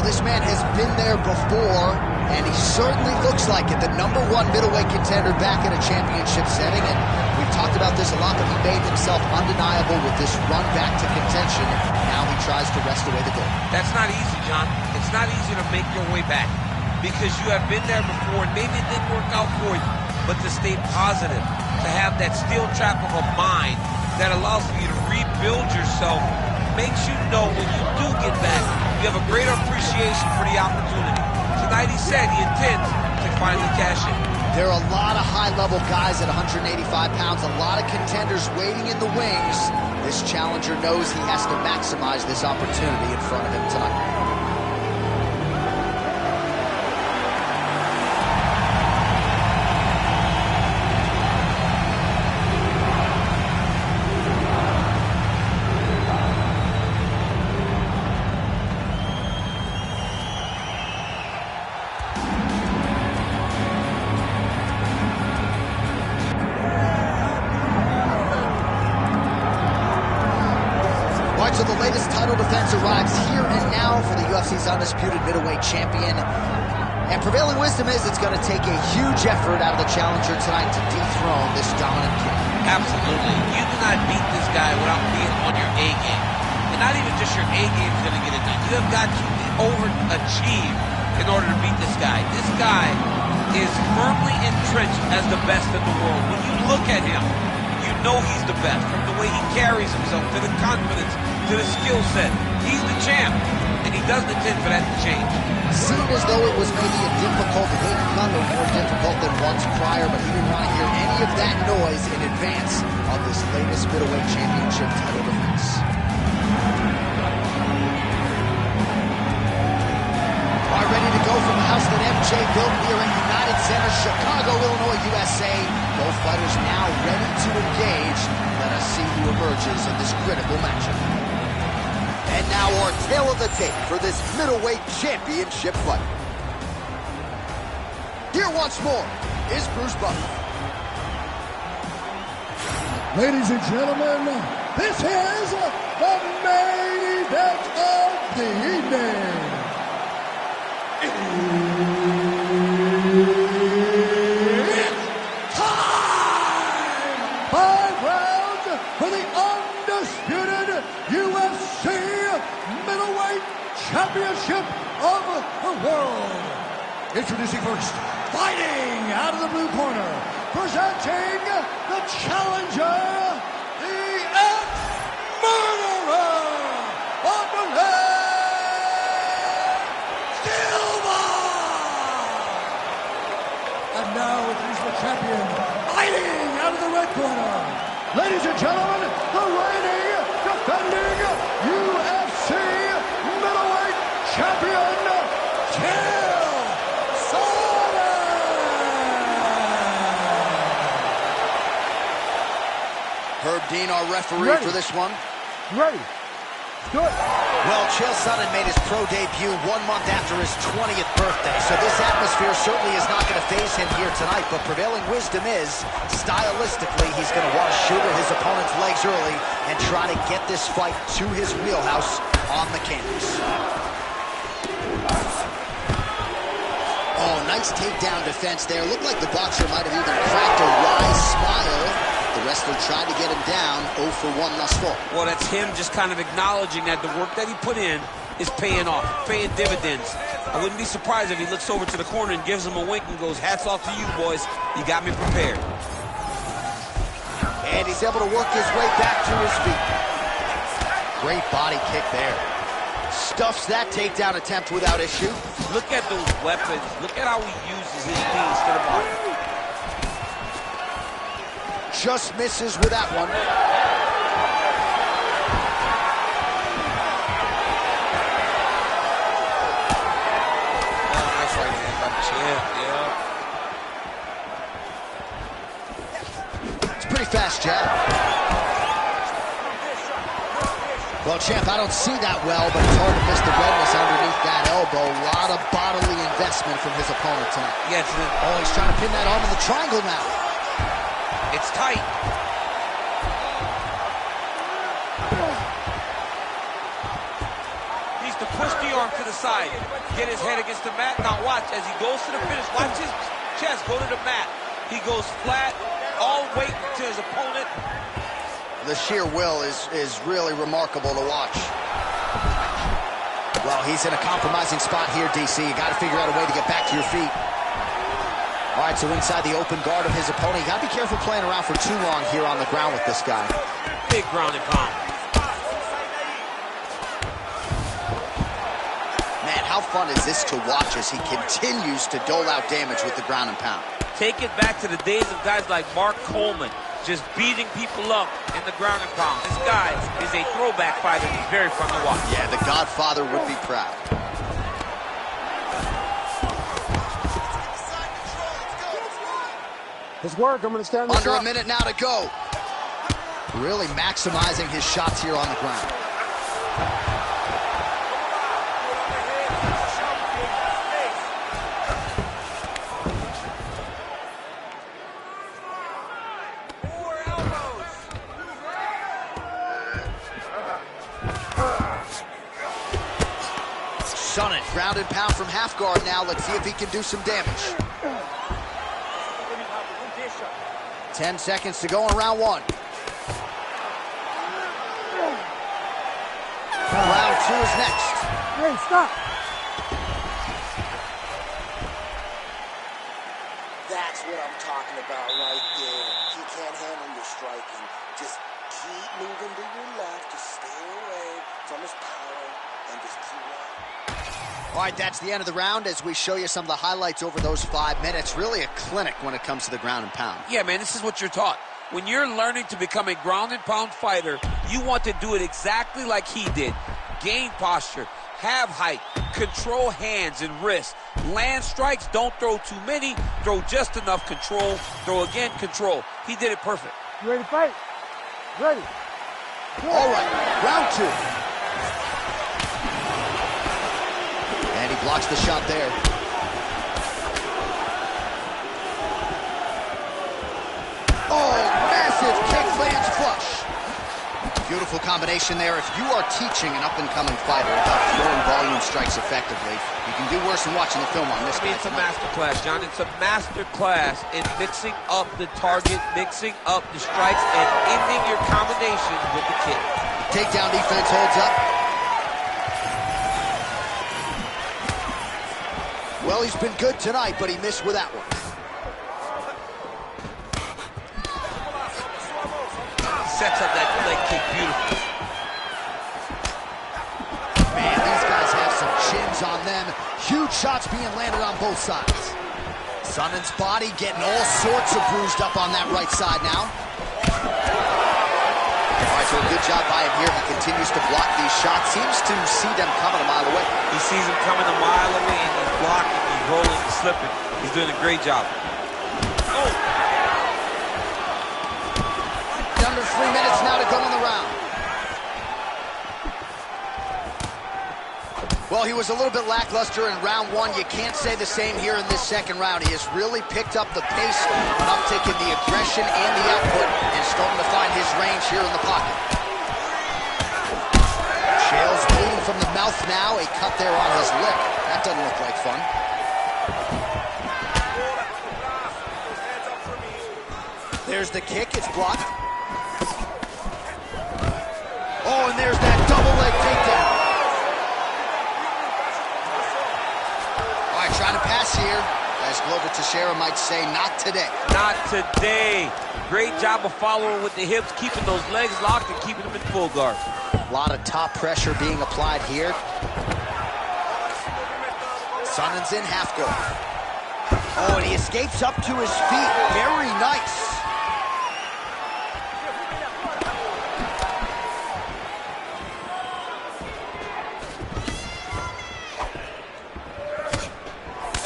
Well, this man has been there before, and he certainly looks like it. The #1 middleweight contender back in a championship setting, and we've talked about this a lot, but he made himself undeniable with this run back to contention. Now he tries to wrest away the gold. That's not easy, John. It's not easy to make your way back because you have been there before, and maybe it didn't work out for you, but to stay positive, to have that steel trap of a mind that allows for you to rebuild yourself, makes you know when you do get back, you have a greater appreciation for the opportunity. Tonight he said he intends to finally cash in. There are a lot of high-level guys at 185 pounds, a lot of contenders waiting in the wings. This challenger knows he has to maximize this opportunity in front of him tonight. So the latest title defense arrives here and now for the UFC's undisputed middleweight champion. And prevailing wisdom is it's going to take a huge effort out of the challenger tonight to dethrone this dominant king. Absolutely. You do not beat this guy without being on your A game. And not even just your A game is going to get it done. You have got to overachieve in order to beat this guy. This guy is firmly entrenched as the best in the world. When you look at him, you know he's the best. From the way he carries himself, to the confidence, to the skill set. He's the champ, and he doesn't intend for that to change. Seemed as though it was maybe a difficult weight cut or more difficult than once prior, but he didn't want to hear any of that noise in advance of this latest middleweight championship title defense. All ready to go from the house that MJ built here at United Center, Chicago, Illinois, USA. Both fighters now ready to engage. Let us see who emerges in this critical matchup. And now our tale of the tape for this middleweight championship fight. Here once more is Bruce Buffer. Ladies and gentlemen, this is the main event of the evening. It's time! 5 rounds for the undisputed UFC middleweight championship of the world. Introducing first, fighting out of the blue corner, presenting the challenger, the ex-murderer of the land, Silva! And now he's the champion, fighting out of the red corner. Ladies and gentlemen, the reigning, defending UFC middleweight champion, Herb Dean, our referee for this one. Ready. Good. Well, Chael Sonnen made his pro debut 1 month after his 20th birthday, so this atmosphere certainly is not going to faze him here tonight, but prevailing wisdom is, stylistically, he's going to want to shoot at his opponent's legs early and try to get this fight to his wheelhouse on the canvas. Oh, nice takedown defense there. Looked like the boxer might have even cracked a wry smile. The wrestler tried to get him down, 0 for 1 thus far. Well, that's him just kind of acknowledging that the work that he put in is paying off, paying dividends. I wouldn't be surprised if he looks over to the corner and gives him a wink and goes, hats off to you, boys. You got me prepared. And he's able to work his way back to his feet. Great body kick there. Stuffs that takedown attempt without issue. Look at those weapons. Look at how he uses his knees to the body. Just misses with that one. Oh, nice right hand by the champ, yeah. It's a pretty fast jab. Well, champ, I don't see that well, but it's hard to miss the redness underneath that elbow. A lot of bodily investment from his opponent tonight. Yeah, oh, he's trying to pin that arm in the triangle now. It's tight. He's the push the arm to the side, get his head against the mat. Now watch, as he goes to the finish, watch his chest go to the mat. He goes flat, all weight to his opponent. The sheer will is really remarkable to watch. Well, he's in a compromising spot here, DC. You got to figure out a way to get back to your feet. All right, so inside the open guard of his opponent. You got to be careful playing around for too long here on the ground with this guy. Big ground and pound. Man, how fun is this to watch as he continues to dole out damage with the ground and pound? Take it back to the days of guys like Mark Coleman, just beating people up in the ground and pound. This guy is a throwback fighter. He's very fun to watch. Yeah, the Godfather would be proud. His work, I'm going to stand Under a minute now to go. Really maximizing his shots here on the ground. Sonnen, ground and pound from half guard now. Let's see if he can do some damage. 10 seconds to go in round one. Round two is next. Hey, stop. That's what I'm talking about right there. He can't handle your striking. Just keep moving to your left to stay away from his power and just keep running. All right, that's the end of the round as we show you some of the highlights over those 5 minutes. Really a clinic when it comes to the ground and pound. Yeah, man, this is what you're taught. When you're learning to become a ground and pound fighter, you want to do it exactly like he did. Gain posture, have height, control hands and wrists. Land strikes, don't throw too many, throw just enough, control, throw again, control. He did it perfect. You ready to fight? Ready. All right, round two. And he blocks the shot there. Oh, massive kick lands flush. Beautiful combination there. If you are teaching an up-and-coming fighter about throwing volume strikes effectively, you can do worse than watching the film on this guy. It's a master class, John. It's a master class in mixing up the target, mixing up the strikes, and ending your combination with the kick. Takedown defense holds up. Well, he's been good tonight, but he missed with that one. Sets up that leg kick beautifully. Man, these guys have some chins on them. Huge shots being landed on both sides. Sonnen's body getting all sorts of bruised up on that right side now. All right, so a good job by him here. He continues to block these shots. Seems to see them coming a mile away. He sees them coming a mile away, and he's blocking, he's rolling, he's slipping. He's doing a great job. Oh! Under 3 minutes now to go in the round. Well, he was a little bit lackluster in round one. You can't say the same here in this second round. He has really picked up the pace, an uptick in the aggression and the output, and starting to find his range here in the pocket. Chael's bleeding from the mouth now. A cut there on his lip. That doesn't look like fun. There's the kick. It's blocked. Oh, and there's that double leg takedown. All right, trying to pass here. As Glover Teixeira might say, not today. Not today. Great job of following with the hips, keeping those legs locked and keeping them in full guard. A lot of top pressure being applied here. Sonnen's in half guard. Oh, and he escapes up to his feet. Very nice.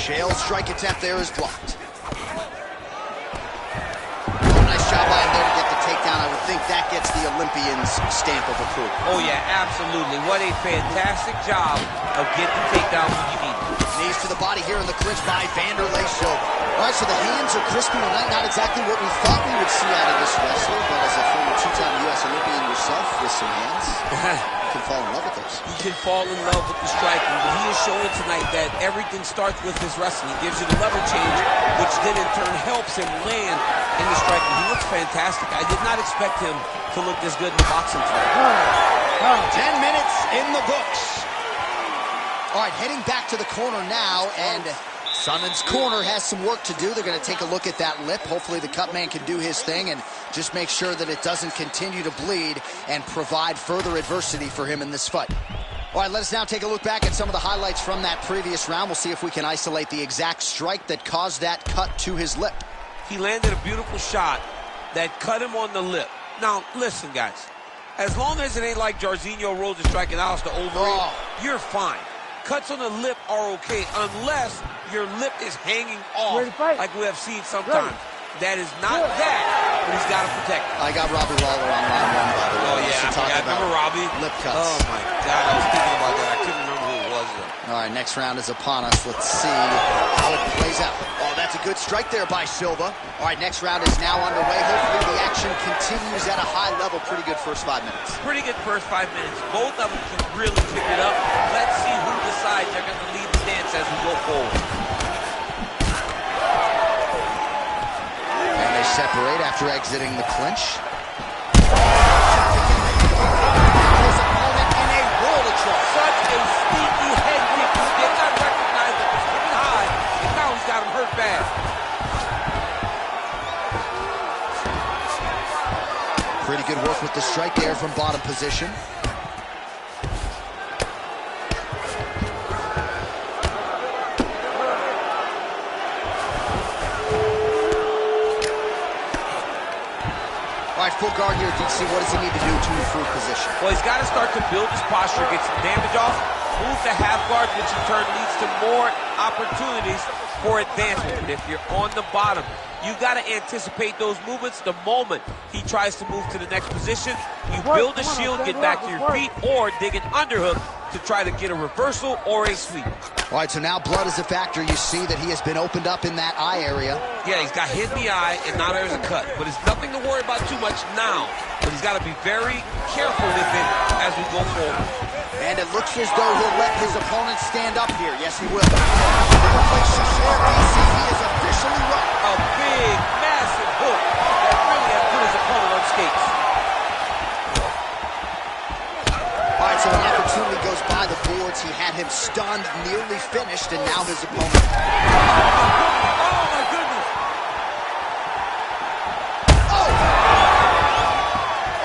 Chael's strike attempt there is blocked. Oh, nice job by him there to get the takedown. I would think that gets the Olympian's stamp of approval. Oh, yeah, absolutely. What a fantastic job of getting the takedown when you need it. Knees to the body here in the clinch by Vanderlei Silva. All right, so the hands are crispy tonight. Not exactly what we thought we would see out of this wrestler, but as a former two-time U.S. Olympian yourself with some hands. can fall in love with this. He can fall in love with the striking, but he is showing tonight that everything starts with his wrestling. He gives you the lever change, which then in turn helps him land in the striking. He looks fantastic. I did not expect him to look this good in the boxing tonight. 10 minutes in the books. All right, heading back to the corner now, and Sonnen's corner has some work to do. They're going to take a look at that lip. Hopefully the cut man can do his thing and just make sure that it doesn't continue to bleed and provide further adversity for him in this fight. All right, let us now take a look back at some of the highlights from that previous round. We'll see if we can isolate the exact strike that caused that cut to his lip. He landed a beautiful shot that cut him on the lip. Now, listen, guys. As long as it ain't like Jairzinho rolls a strike and Alistair Overeem, you're fine. Cuts on the lip are okay unless your lip is hanging off, like we have seen sometimes. That is not that, but he's got to protect it. I got Robbie Lawler on line one, by the way. Oh, yeah, I forgot. Remember Robbie? Lip cuts. Oh, my God, I was thinking about that. I couldn't remember who it was, though. All right, next round is upon us. Let's see how it plays out. Oh, that's a good strike there by Silva. All right, next round is now underway. Hopefully the action continues at a high level. Pretty good first 5 minutes. Pretty good first 5 minutes. Both of them can really pick it up. Let's see who decides they're going to lead the dance as we go forward. And they separate after exiting the clinch. His opponent in a world of trouble. Such a sneaky head kick. He did not recognize it was pretty high, and now he's got him hurt bad. Pretty good work with the strike there from bottom position. All right, full guard here, DC. What does he need to do to improve position? Well, he's got to start to build his posture, get some damage off, move to half guard, which in turn leads to more opportunities for advancement. But if you're on the bottom, you got to anticipate those movements the moment he tries to move to the next position. You build a shield, get back to your feet, or dig an underhook to try to get a reversal or a sweep. All right, so now blood is a factor. You see that he has been opened up in that eye area. Yeah, he's got hit in the eye, and now there's a cut. But it's nothing to worry about too much now. But he's got to be very careful with it as we go forward. And it looks as though he'll let his opponent stand up here. Yes, he will. The place you share, DC, he is officially run. A big, massive hook that really has put his opponent on skates. All right, so an opportunity goes by the boards. He had him stunned, nearly finished, and now his opponent. Oh, my goodness. Oh!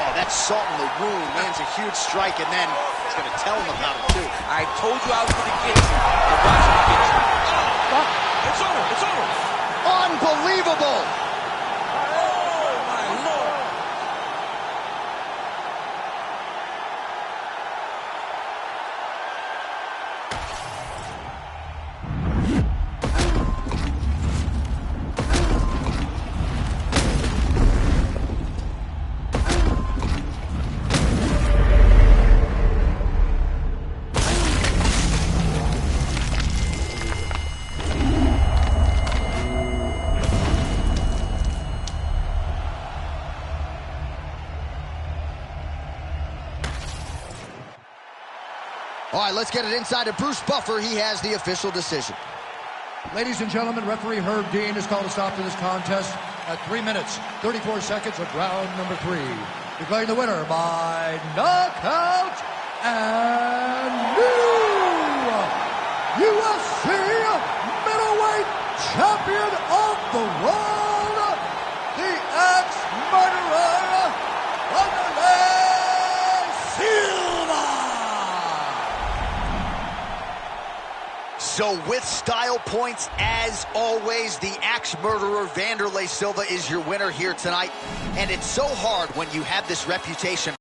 Oh, that's salt in the wound. Lands a huge strike, and then he's going to tell him about it, too. I told you I was going to get you. And watch me get you. Oh, it's over. It's over. Unbelievable! Oh, my Lord. All right, let's get it inside to Bruce Buffer. He has the official decision. Ladies and gentlemen, referee Herb Dean has called a stop to this contest at 3 minutes, 34 seconds of round number 3. Declaring the winner by knockout and new UFC middleweight champion of the world, the ex-murderer, Silva. So with style points, as always, the axe-murderer Wanderlei Silva is your winner here tonight. And it's so hard when you have this reputation